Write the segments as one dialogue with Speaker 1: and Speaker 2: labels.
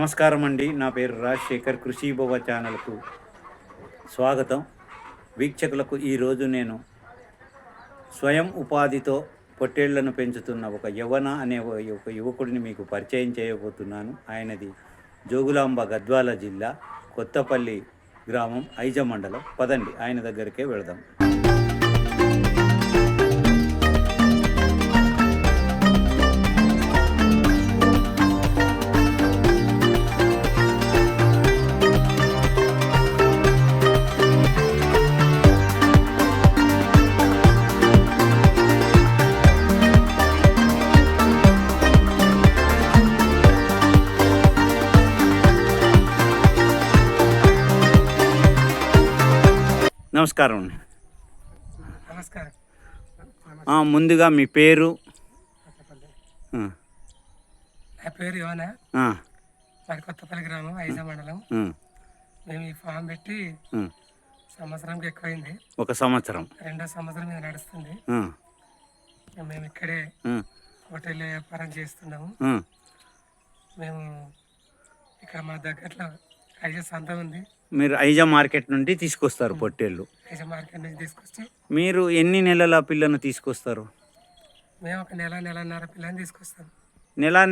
Speaker 1: నమస్కారం అండి. నా పేరు రాజశేఖర్. కృషి భవ ఛానల్కు స్వాగతం. వీక్షకులకు ఈరోజు నేను స్వయం ఉపాధితో పొట్టేళ్లను పెంచుతున్న ఒక ఒక యువకుడిని మీకు పరిచయం చేయబోతున్నాను. ఆయనది జోగులాంబ గద్వాల జిల్లా కొత్తపల్లి గ్రామం ఐజ మండలం. పదండి ఆయన దగ్గరికే వెళదాం. నమస్కారం.
Speaker 2: నమస్కారం.
Speaker 1: ముందుగా మీ పేరు?
Speaker 2: నా పేరు యోన. మరి కొత్తపల్లి గ్రామం ఐజ మండలం. మేము ఈ ఫామ్ పెట్టి సంవత్సరంకి ఎక్కువైంది.
Speaker 1: ఒక సంవత్సరం,
Speaker 2: రెండో సంవత్సరం మీద నడుస్తుంది. మేము ఇక్కడే హోటల్ వ్యాపారం చేస్తున్నాము. మేము ఇక్కడ మా దగ్గరలో ఐజ సంత ఉంది.
Speaker 1: మీరు ఐజా మార్కెట్ నుండి తీసుకొస్తారు పొట్టేళ్ళు?
Speaker 2: ఐజ మార్కెట్ నుంచి తీసుకొచ్చి.
Speaker 1: మీరు ఎన్ని నెలల పిల్లను తీసుకొస్తారు?
Speaker 2: మేము ఒక నెలన్నర పిల్లని తీసుకొస్తాం.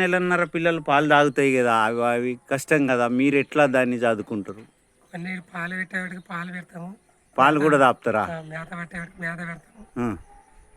Speaker 1: నెలన్నర పిల్లలు పాలు తాగుతాయి కదా, అవి కష్టం కదా, మీరు ఎట్లా దాన్ని చదువుకుంటారు?
Speaker 2: కొన్ని పాలు పెట్టేవాడికి పాలు పెడతాము.
Speaker 1: పాలు కూడా తాపుతారా?
Speaker 2: మేత పెట్టేవాడికి మేత పెడతాము.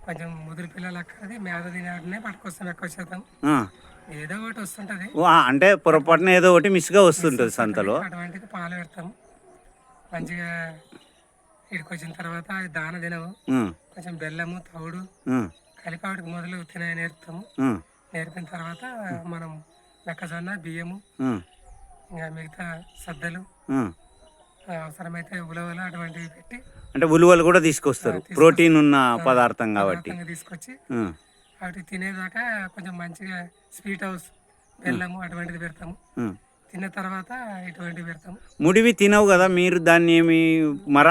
Speaker 2: కొంచెం ముదురు పిల్లలు అక్కడది మేత తినేవాడినే పట్టుకొస్తాం. ఎక్కువ శాతం ఏదో ఒకటి వస్తుంటది.
Speaker 1: అంటే పొరపాటున ఏదో ఒకటి మిస్గా వస్తుంటుంది సంతలో.
Speaker 2: అటువంటిది పాలు పెడతాము. మంచిగా ఇక్కడికి వచ్చిన తర్వాత దాన తినవు. కొంచెం బెల్లము తవుడు కలిపి వాటికి మొదలు నేర్పుతాము. నేర్పిన తర్వాత మనం మొక్కజొన్న బియ్యము ఇంకా మిగతా సద్దలు అవసరమైతే ఉలవలు అటువంటివి పెట్టి, అంటే
Speaker 1: ఉలువలు కూడా తీసుకొస్తారు, ప్రోటీన్ ఉన్న పదార్థం కాబట్టి
Speaker 2: తీసుకొచ్చి వాటికి తినేదాకా కొంచెం మంచిగా స్వీట్ హౌస్ బెల్లము అటువంటిది పెడతాము. తిన్న తర్వాత ఇటువంటి పెడతాము.
Speaker 1: ముడివి తినవు కదా, మీరు దాన్ని ఏమి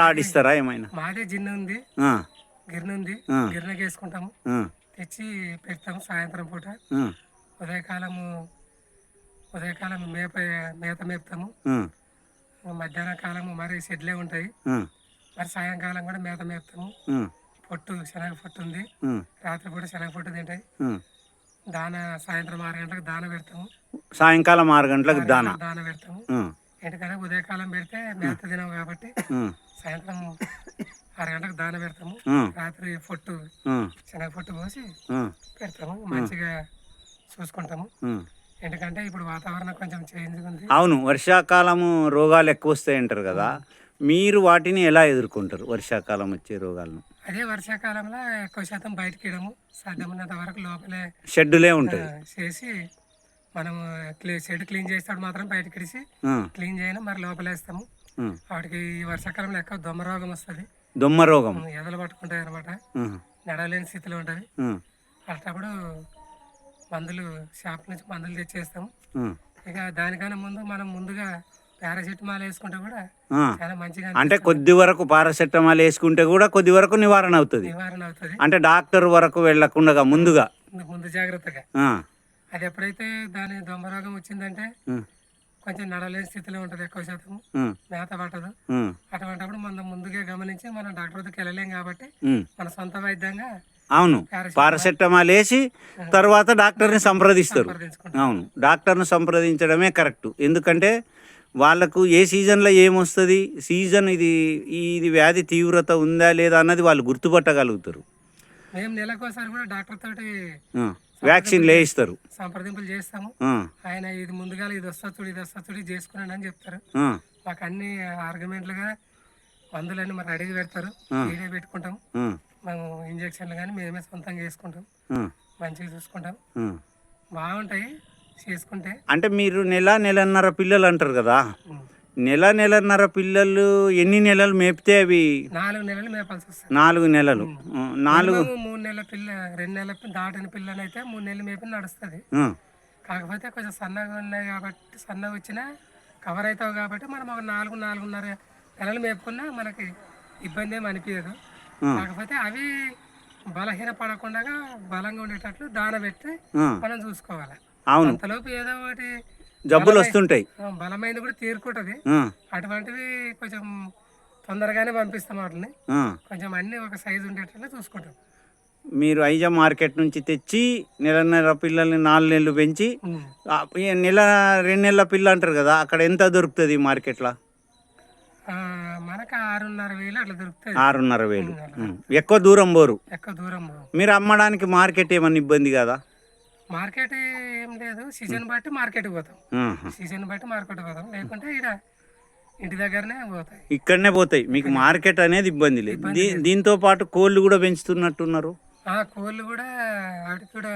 Speaker 1: ఆడిస్తారా ఏమైనా?
Speaker 2: మాదే జిన్ను ఉంది, గిర్న ఉంది. గిర్నకి వేసుకుంటాము, తెచ్చి పెడతాము. సాయంత్రం పూట ఉదయకాలం మేత మేపుతాము. మధ్యాహ్న కాలము మరి షెడ్లే ఉంటాయి. మరి సాయంకాలం కూడా మేత మేపుతాము. పొట్టు శనగ పొట్టు ఉంది, రాత్రి పూట శనగ పొట్టు తింటాయి. దాన సాయంత్రం 6 గంటలకు దాన పెడతాము.
Speaker 1: సాయంకాలం 6 గంటలకు దాన
Speaker 2: పెడతాము. ఎందుకంటే ఉదయకాలం పెడితే మేత తినవు కాబట్టి సాయంత్రం 6 గంటలకు దాన పెడతాము. రాత్రి పొట్టు శనగ పొట్టు పోసి పెడతాము. మంచిగా చూసుకుంటాము. ఎందుకంటే ఇప్పుడు వాతావరణం కొంచెం చేంజ్ ఉంది.
Speaker 1: అవును, వర్షాకాలము రోగాలు ఎక్కువ వస్తాయి అంటారు కదా, మీరు వాటిని ఎలా ఎదుర్కొంటారు? వర్షాకాలం వచ్చే రోగాలను?
Speaker 2: అదే వర్షాకాలంలో ఎక్కువ శాతం బయటకి ఇడము. సాధ్యమైనంత వరకు లోపలే
Speaker 1: షెడ్డులే ఉంటాయి
Speaker 2: చేసి మనము షెడ్ క్లీన్ చేస్తాడు మాత్రం బయటకి ఇడిసి క్లీన్ చేయను మరి లోపలేస్తాము. వాటికి ఈ వర్షాకాలంలో ఎక్కువ దొమ్మ రోగం వస్తుంది.
Speaker 1: దొమ్మ రోగం
Speaker 2: ఎదలు పట్టుకుంటాయి అనమాట. నడవలేని స్థితిలో ఉంటుంది. అట్టప్పుడు మందులు షాప్ నుంచి మందులు తెచ్చేస్తాము. ఇక దానికన్నా మనం ముందుగా పారాసెటమాల్ వేసుకుంటే కూడా చాలా మంచిగా,
Speaker 1: అంటే కొద్ది వరకు పారాసెటమాల్ వేసుకుంటే కూడా కొద్ది వరకు నివారణ అవుతుంది. అంటే డాక్టర్ వరకు వెళ్ళకుండా ముందు
Speaker 2: జాగ్రత్తగా. అది ఎప్పుడైతే దాని దొమ్మ రోగం వచ్చిందంటే కొంచెం నడలేని స్థితిలో ఉంటది, ఎక్కువ శాతం మేత పట్టదు. అటువంటిప్పుడు మనం ముందుగా గమనించి మనం డాక్టర్ దగ్గరికి వెళ్ళలేం కాబట్టి మన సొంత వైద్యంగా
Speaker 1: పారాసెటమాల్ వేసి తర్వాత డాక్టర్ని సంప్రదిస్తారు. అవును, డాక్టర్ని సంప్రదించడమే కరెక్ట్. ఎందుకంటే వాళ్ళకు ఏ సీజన్లో ఏమొస్తుంది, సీజన్ ఇది వ్యాధి తీవ్రత ఉందా లేదా అన్నది వాళ్ళు గుర్తుపట్టగలుగుతారు.
Speaker 2: మేము నెలకోసారి కూడా డాక్టర్ తోటి
Speaker 1: వ్యాక్సిన్లు వేయిస్తారు,
Speaker 2: సంప్రదింపులు చేస్తాము. ఆయన ఇది ముందుగా ఇది వస్తుంది చేసుకున్నాను అని చెప్తారు. మాకు అన్ని ఆర్గ్యుమెంట్లుగా మందులన్నీ మరి రెడీగా పెడతారు. నేనే పెట్టుకుంటాం. మేము ఇంజక్షన్లు కానీ మేమే సొంతంగా వేసుకుంటాం. మంచిగా చూసుకుంటాం, బాగుంటాయి చేసుకుంటే.
Speaker 1: అంటే మీరు నెలన్నర పిల్లలు అంటారు కదా, నెలన్నర పిల్లలు ఎన్ని నెలలు మేపితే అవి?
Speaker 2: 4 నెలలు మేపాల్సి వస్తుంది.
Speaker 1: 4 నెలలు.
Speaker 2: 3 నెలల పిల్ల 2 నెలలు దాటిన పిల్లని అయితే 3 నెలలు మేపి నడుస్తుంది. కాకపోతే కొంచెం సన్నగా ఉన్నాయి కాబట్టి, సన్నగా వచ్చినా కవర్ అవుతావు కాబట్టి మనం ఒక 4-4.5 నెలలు మేపుకున్నా మనకి ఇబ్బంది ఏమి అనిపించదు. కాకపోతే అవి బలహీన పడకుండా బలంగా ఉండేటట్లు దాన పెట్టి మనం చూసుకోవాలి. అంతలోపు ఏదో ఒకటి
Speaker 1: జబ్బులు వస్తుంటాయి.
Speaker 2: బలమైనది కూడా తీరుకుంటది.
Speaker 1: ఆ,
Speaker 2: అటువంటివి కొంచెం తొందరగానే పంపిస్తాం వాటిని.
Speaker 1: ఆ.
Speaker 2: కొంచెం అన్ని ఒక సైజు ఉండేటట్లు చూసుకుంటాం.
Speaker 1: మీరు ఐజా మార్కెట్ నుంచి తెచ్చి నెల పిల్లల్ని 4 నెలలు పెంచి ఈ నెల 2 నెలల పిల్ల అంటారు కదా, అక్కడ ఎంత దొరుకుతుంది మార్కెట్లో?
Speaker 2: మనకు 6,500 అట్లా దొరుకుతుంది.
Speaker 1: 6,500. ఎక్కువ దూరం పోరు.
Speaker 2: ఎక్కువ దూరం పోం.
Speaker 1: మీరు అమ్మడానికి మార్కెట్ ఏమన్నా ఇబ్బంది కదా?
Speaker 2: మార్కెట్ ఏం లేదు, సీజన్ బట్టి మార్కెట్కి పోతాం.
Speaker 1: ఆహా.
Speaker 2: సీజన్ బట్టి మార్కెట్ పోతాం, లేకుంటే ఇక్కడ ఇంటి దగ్గరనే పోతాయి.
Speaker 1: ఇక్కడనే పోతాయి, మీకు మార్కెట్ అనేది ఇబ్బంది లేదు. దీంతో పాటు కోళ్ళు కూడా పెంచుతున్నట్టున్నారు.
Speaker 2: కోళ్ళు కూడా వాటికి కూడా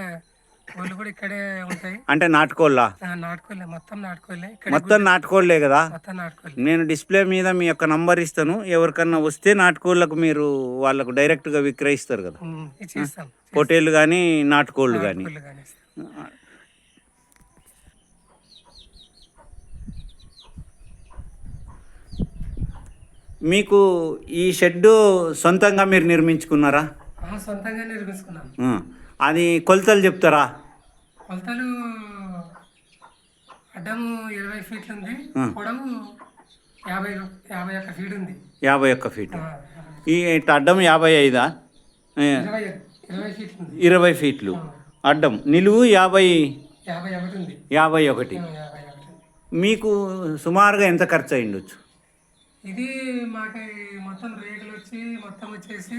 Speaker 2: కోళ్ళు కూడా ఇక్కడే ఉంటాయి.
Speaker 1: అంటే నాటుకోళ్ళా?
Speaker 2: నాటుకోలే, మొత్తం నాటుకోలే.
Speaker 1: మొత్తం నాటుకోళ్ళే కదా?
Speaker 2: మొత్తం నాటుకోలే.
Speaker 1: నేను డిస్ప్లే మీద మీ యొక్క నంబర్ ఇస్తాను, ఎవరికన్నా వస్తే నాటుకోళ్ళకు మీరు వాళ్ళకు డైరెక్ట్గా విక్రయిస్తారు కదా,
Speaker 2: చేస్తాం.
Speaker 1: పొటేళ్ళు కానీ నాటుకోళ్ళు కానీ. మీకు ఈ షెడ్డు సొంతంగా మీరు నిర్మించుకున్నారా?
Speaker 2: సొంతంగా నిర్మించుకున్నాం.
Speaker 1: అది కొలతలు చెప్తారా?
Speaker 2: కొలతలు అడ్డము 20 ఫీట్లు ఉంది, పొడవు 51 ఫీట్ ఉంది.
Speaker 1: 51 ఫీట్. ఈ అడ్డం 55?
Speaker 2: 20 ఫీట్లు ఉంది.
Speaker 1: 20 ఫీట్లు అడ్డం. నిలువు
Speaker 2: 51 ఉంది.
Speaker 1: 51. మీకు సుమారుగా ఎంత ఖర్చు అయ్యిండొచ్చు?
Speaker 2: ఇది మాకు మొత్తం రేట్లు వచ్చి మొత్తం వచ్చేసి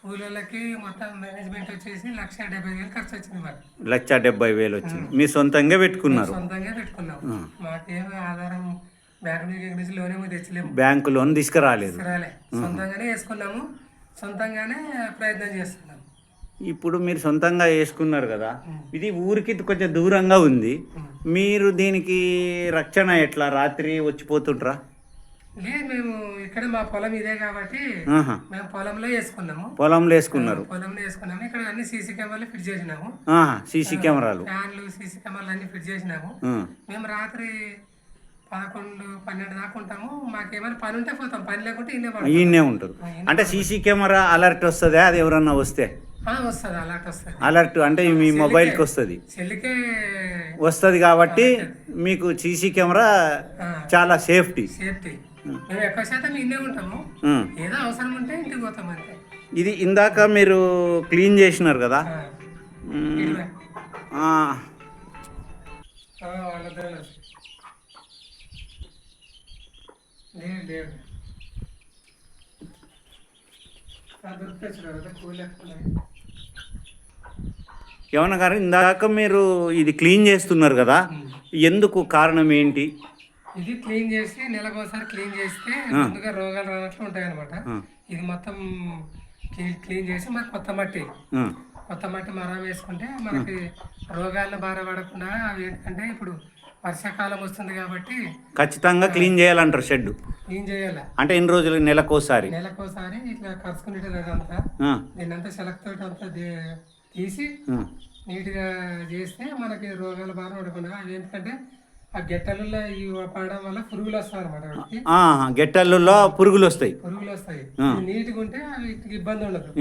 Speaker 2: కూలీలకి మొత్తం మేనేజ్మెంట్ వచ్చేసి 1,70,000 ఖర్చు వచ్చింది. మాకు
Speaker 1: 1,70,000 వచ్చింది. మీ సొంతంగా పెట్టుకున్నారు?
Speaker 2: సొంతంగా పెట్టుకున్నాం. మాకేమో ఆధారం బ్యాంకు నుంచి లోన్ ఏమో తెచ్చలేము.
Speaker 1: బ్యాంకు లోన్ తీసుకురాలేదు.
Speaker 2: సొంతంగానే వేసుకున్నాము, సొంతంగానే ప్రయత్నం చేస్తున్నాము.
Speaker 1: ఇప్పుడు మీరు సొంతంగా వేసుకున్నారు కదా, ఇది ఊరికి కొంచెం దూరంగా ఉంది, మీరు దీనికి రక్షణ ఎట్లా? రాత్రి వచ్చిపోతుంటారా?
Speaker 2: లేదు, మేము ఇక్కడ మా పొలం ఇదే కాబట్టి మేము పొలంలో వేసుకున్నాము.
Speaker 1: పొలంలో వేసుకున్నారు?
Speaker 2: పొలంలో వేసుకున్నాము. ఇక్కడ అన్ని సీసీ కెమెరాలు ఫిట్ చేసినాము.
Speaker 1: సీసీ కెమెరాలు,
Speaker 2: ఫ్యాన్లు, సీసీ కెమెరాలు అన్ని ఫిట్ చేసినాము. మేము రాత్రి 11, 12 దాకా ఉంటాము. మాకేమైనా పని ఉంటే పోతాం, పని లేకుంటే ఇన్నే ఉంటారు.
Speaker 1: అంటే సీసీ కెమెరా అలర్ట్ వస్తుందా? అది ఎవరన్నా వస్తే
Speaker 2: వస్తుంది, అలర్ట్ వస్తుంది.
Speaker 1: అలర్ట్ అంటే మీ మొబైల్కి వస్తుంది,
Speaker 2: సెల్కే
Speaker 1: వస్తుంది కాబట్టి మీకు సీసీ కెమెరా చాలా సేఫ్టీ.
Speaker 2: మేము ఎక్కువ శాతం ఇన్నే ఉంటాము, ఏదో అవసరం ఉంటే ఇంటికి పోతాం అంతే.
Speaker 1: ఇది ఇందాక మీరు క్లీన్ చేసినారు కదా, ఏమన్నా గారు ఇందాక మీరు ఇది క్లీన్ చేస్తున్నారు కదా, ఎందుకు? కారణం ఏంటి?
Speaker 2: ఇది క్లీన్ చేసి నెలకోసారి క్లీన్ చేస్తే ముందుగా రోగాలు రానట్లు ఉంటాయి అనమాట. ఇది మొత్తం క్లీన్ చేసి మనకి కొత్త మట్టి మరం వేసుకుంటే మనకి రోగాలను బార పడకుండా. అవి ఏంటంటే ఇప్పుడు వర్షాకాలం వస్తుంది కాబట్టి
Speaker 1: ఖచ్చితంగా క్లీన్ చేయాలంటారు. షెడ్
Speaker 2: క్లీన్ చేయాలి
Speaker 1: అంటే ఎన్ని రోజులు? నెలకోసారి
Speaker 2: ఇట్లా కరుచుకునేది అదంతా, దీన్నంతా సెలెక్ట్ తోటి అంతా తీసి నీట్గా చేస్తే మనకి రోగాలు బాగా పడకుండా. అవి ఎందుకంటే ఆ గెట్టలలో పడడం వల్ల పురుగులు వస్తాయి అనమాట.
Speaker 1: గెట్టలలో పురుగులు వస్తాయి.
Speaker 2: నీట్గా ఉంటే అవి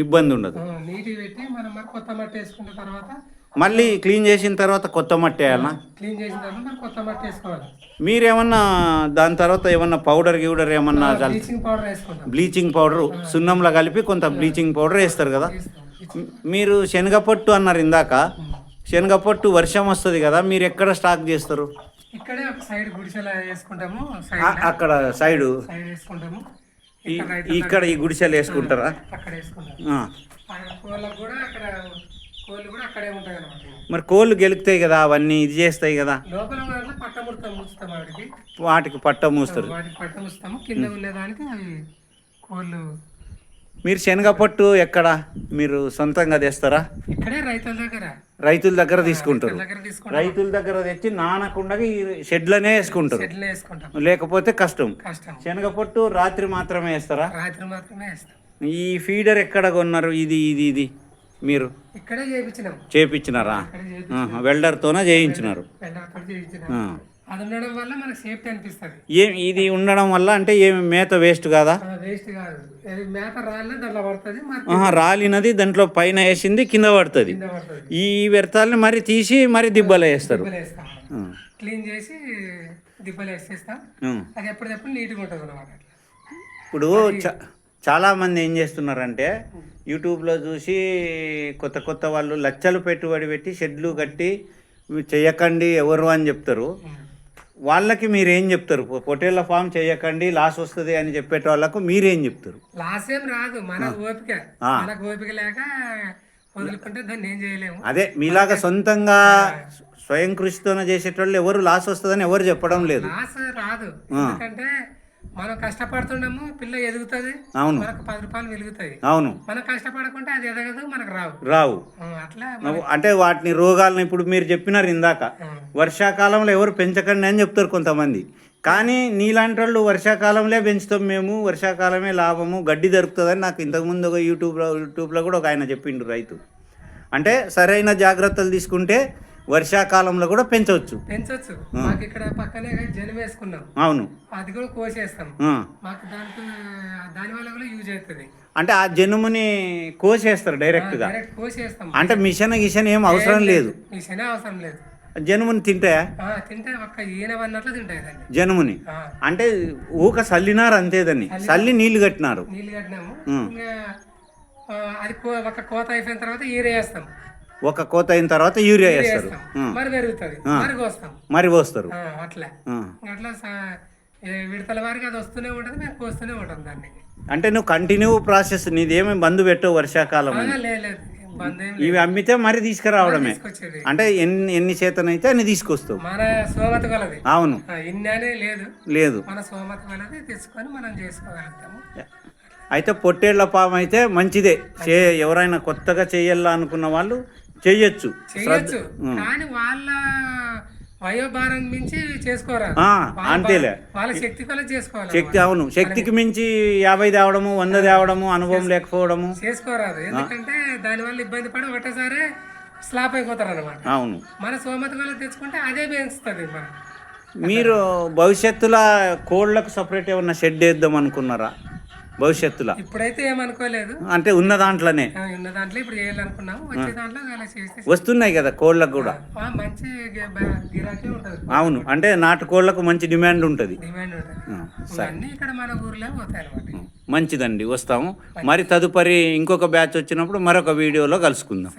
Speaker 1: ఇబ్బంది ఉండదు.
Speaker 2: నీట్గా పెట్టి మనం మరి కొత్త మట్టి వేసుకున్న తర్వాత
Speaker 1: మళ్ళీ క్లీన్ చేసిన తర్వాత కొత్త మట్టి వేయాలన్నా?
Speaker 2: క్లీన్ చేసిన తర్వాత మరి కొత్త మట్టి వేసుకోవాలి.
Speaker 1: మీరేమన్నా దాని తర్వాత ఏమన్నా పౌడర్ ఏమన్నా?
Speaker 2: బ్లీచింగ్ పౌడర్ వేసుకుంటాం.
Speaker 1: బ్లీచింగ్ పౌడర్ సున్నంలో కలిపి కొంత బ్లీచింగ్ పౌడర్ వేస్తారు కదా. మీరు శనగపట్టు అన్నారు ఇందాక, శనగపట్టు వర్షం వస్తుంది కదా, మీరు ఎక్కడ స్టాక్ చేస్తారు?
Speaker 2: ఇక్కడే ఒక సైడ్ గుడిసెలు వేసుకుంటాము.
Speaker 1: అక్కడ సైడ్
Speaker 2: వేసుకుంటాము.
Speaker 1: ఇక్కడ ఈ గుడిసెలు వేసుకుంటారా?
Speaker 2: అక్కడ వేసుకుంటాం. కోళ్ళు కూడా అక్కడే ఉంటాయి అన్నమాట.
Speaker 1: మరి కోళ్ళు గెలుపుతాయి కదా, అవన్నీ ఇది చేస్తాయి కదా.
Speaker 2: లోపల పట్ట ముస్తాం
Speaker 1: వాటికి పట్ట మూస్తారు.
Speaker 2: పట్ట ముస్తాము. కింద ఉండేదానికి అవి కోళ్ళు.
Speaker 1: మీరు శనగపట్టు ఎక్కడ మీరు సొంతంగా తెస్తారా?
Speaker 2: ఇక్కడే
Speaker 1: రైతుల దగ్గర తీసుకుంటారు. రైతుల దగ్గర తెచ్చి నానకుండా ఈ షెడ్లనే వేసుకుంటారు, లేకపోతే కష్టం. శనగపట్టు రాత్రి మాత్రమే వేస్తారా? ఈ ఫీడర్ ఎక్కడ కొన్నారు? ఇది మీరు
Speaker 2: ఇక్కడే
Speaker 1: చేయించినారా? వెల్డర్తోనే చేయించినారు.
Speaker 2: అది ఉండడం వల్ల మనకు సేఫ్టీ అనిపిస్తుంది.
Speaker 1: ఇది ఉండడం వల్ల అంటే ఏమి మేత వేస్ట్ కాదా?
Speaker 2: వేస్ట్ కాదు, మేత రాలిన దాంట్లో పడుతుంది.
Speaker 1: రాలినది దాంట్లో పైన వేసింది కింద పడుతుంది. ఈ వ్యర్థాలని మరి తీసి మరి దిబ్బలో వేస్తారు.
Speaker 2: క్లీన్ చేసి దిబ్బలు వేసేస్తాం. అది ఎప్పటికప్పుడు నీట్గా ఉంటుంది అన్నమాట. అట్లా
Speaker 1: ఇప్పుడు చాలామంది ఏం చేస్తున్నారంటే యూట్యూబ్లో చూసి కొత్త కొత్త వాళ్ళు లక్షలు పెట్టుబడి పెట్టి షెడ్లు కట్టి చేయకండి ఎవరు అని చెప్తారు. వాళ్ళకి మీరేం చెప్తారు? పొట్టేళ్ల ఫామ్ చేయకండి లాస్ వస్తుంది అని చెప్పేట వాళ్ళకు మీరేం చెప్తారు?
Speaker 2: లాస్ ఏం రాదు, మన ఓపిక, మనకు ఓపిక లేక వదులుకుంటే దాన్ని ఏం చేయలేము.
Speaker 1: అదే మీలాగా సొంతంగా స్వయం కృషితోనే చేసేటోళ్ళు ఎవరు లాస్ వస్తుందని ఎవరు చెప్పడం లేదు.
Speaker 2: లాస్ రాదు, ఎందుకంటే మనం కష్టపడుతున్నాము, పిల్ల ఎదుగుతుంది,
Speaker 1: అవును,
Speaker 2: మనకు 10 రూపాయలు వెలుగుతాయి.
Speaker 1: అవును,
Speaker 2: మనం కష్టపడకుంటే అది ఎదగదు, మనకు
Speaker 1: రావు.
Speaker 2: అట్లా
Speaker 1: అంటే వాటిని రోగాలను ఇప్పుడు మీరు చెప్పినారు ఇందాక, వర్షాకాలంలో ఎవరు పెంచకండి అని చెప్తారు కొంతమంది. కానీ నీలాంటి వాళ్ళు వర్షాకాలంలో పెంచుతాం మేము, వర్షాకాలమే లాభము, గడ్డి దొరుకుతుందని నాకు ఇంతకుముందు ఒక యూట్యూబ్లో కూడా ఒక ఆయన చెప్పిండు రైతు. అంటే సరైన జాగ్రత్తలు తీసుకుంటే వర్షాకాలంలో కూడా పెంచవచ్చు.
Speaker 2: మాకు ఇక్కడ పక్కనే జనం వేసుకున్నాం,
Speaker 1: అవును,
Speaker 2: అది కూడా కోసేస్తాం. మాకు దాని వల్ల కూడా యూజ్ అవుతుంది.
Speaker 1: అంటే ఆ జనుముని కోసేస్తారు డైరెక్ట్గా,
Speaker 2: కోసేస్తాం.
Speaker 1: అంటే మిషన్ ఏం అవసరం లేదు,
Speaker 2: మిషన్ అవసరం లేదు.
Speaker 1: జనుముని తింటాయా?
Speaker 2: తింటే ఒక్క ఈనవన్నట్లు తింటాయి
Speaker 1: జనుముని. అంటే ఊక చల్లినారు అంతేదని, చల్లి నీళ్లు కట్టినాము.
Speaker 2: అది ఒక కోత అయిపోయిన తర్వాత వేస్తాం.
Speaker 1: ఒక కోత అయిన తర్వాత యూరియా వేస్తారు,
Speaker 2: మరి పెరుగుతుంది,
Speaker 1: మరి పోస్తారు.
Speaker 2: అట్లా అట్లా విడతల వారికి అది వస్తూనే ఉంటుంది, మేము కోస్తూనే ఉంటాం దాన్ని.
Speaker 1: అంటే నువ్వు కంటిన్యూ ప్రాసెస్, నీదేమి బంద్ పెట్టవు వర్షాకాలం?
Speaker 2: లేదు,
Speaker 1: ఇవి అమ్మితే మరి తీసుకురావడమే. అంటే ఎన్ని చేతనైతే అన్ని తీసుకొస్తావు.
Speaker 2: మన సోమత కొలది.
Speaker 1: అవును,
Speaker 2: ఇన్ననే లేదు, మన సోమత కొలది తీసుకొని మనం చేసుకోగలుగుతాము.
Speaker 1: అయితే పొట్టేళ్ల పాము అయితే మంచిదే, ఎవరైనా కొత్తగా చేయాలా అనుకున్న వాళ్ళు చేయొచ్చు.
Speaker 2: కానీ వాళ్ళ వయోభారం మించి చేసుకోరా,
Speaker 1: అంతేలే,
Speaker 2: వాళ్ళ శక్తి కొలది చేసుకోవాలి.
Speaker 1: శక్తి, అవును, శక్తికి మించి 50 తేవడము, 100 తేవడము, అనుభవం లేకపోవడము
Speaker 2: చేసుకోరాదు. ఎందుకంటే దానివల్ల ఇబ్బంది పడి ఒకటేసారి స్లాప్ అయిపోతారు అనమాట.
Speaker 1: అవును,
Speaker 2: మన సోమత కొలది తెచ్చుకుంటే అదే పెంచుతుంది.
Speaker 1: మీరు భవిష్యత్తులో కోళ్ళకు సపరేట్ ఏమన్నా షెడ్ వేద్దాం అనుకున్నారా? భవిష్యత్తులో
Speaker 2: ఇప్పుడైతే ఏమనుకోలేదు,
Speaker 1: అంటే ఉన్న దాంట్లోనే
Speaker 2: ఇప్పుడు చేయాలనుకున్నాము. వచ్చే దాంట్లో
Speaker 1: వస్తున్నాయి కదా కోళ్ళకు కూడా
Speaker 2: మంచి గిరాకీ ఉంటుంది.
Speaker 1: అవును, అంటే నాటు కోళ్ళకు మంచి డిమాండ్ ఉంటుంది.
Speaker 2: అన్ని ఇక్కడ మన ఊర్లో పోతాయి అన్నమాట.
Speaker 1: మంచిదండి, వస్తాము మరి. తదుపరి ఇంకొక బ్యాచ్ వచ్చినప్పుడు మరొక వీడియోలో కలుసుకుందాం.